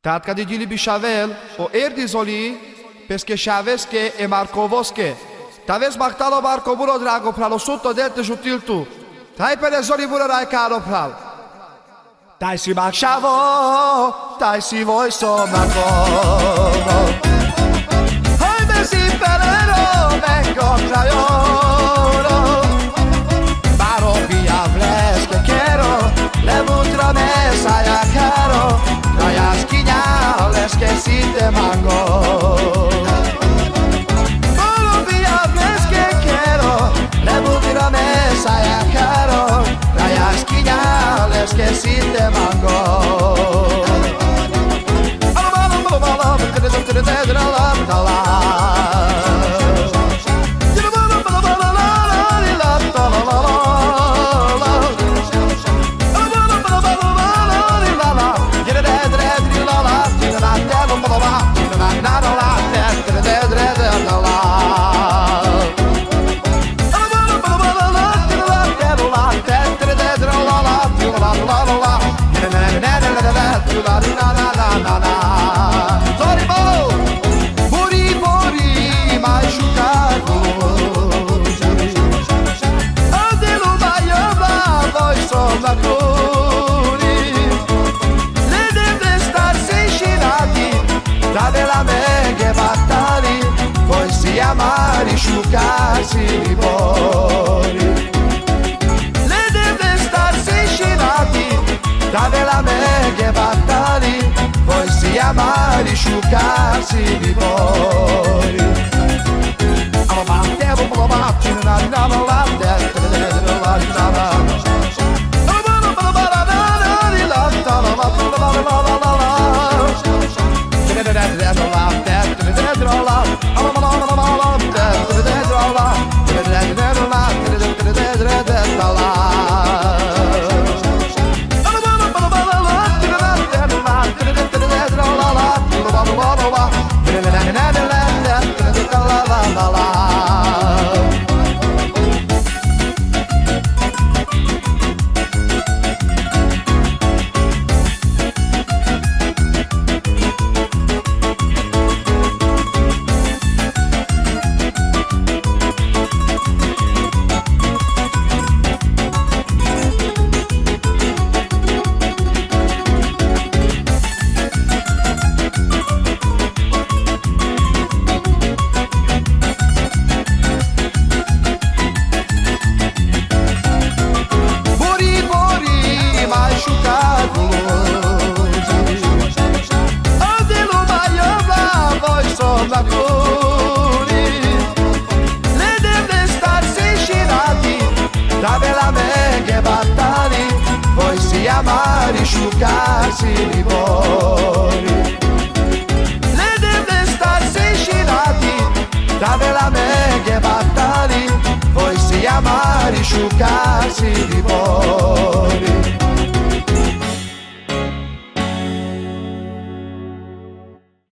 Tatka di Gili Bishavel o Erdi Zoli, peske Shaveske e Markovoske. Taves Baktalo Barko Buro Drago Pralo Sutto Dete Jutiltu. Tai per Zoli Buro Rai Karo Pral. Tai si Bakshavo, tai si voi so Markovo. Hai Messi Perero, vengo Traioro. Baro via Vleske Kero, le mutra mesa ya caro. Traias Quiñales que si te mango. Baro via Vleske Kero, le mutra mesa ya caro. Traias Quiñales que si te mango. Asciugarsi di fuori. Le deve starsi scinati da della meghe battali, poi si ama risciugarsi di fuori. Le deve starsi scinati da bella meghe battali, poi si ama risciugarsi di fuori. Le deve starsi scinati da bella meghe battali, poi si ama risciugarsi di fuori.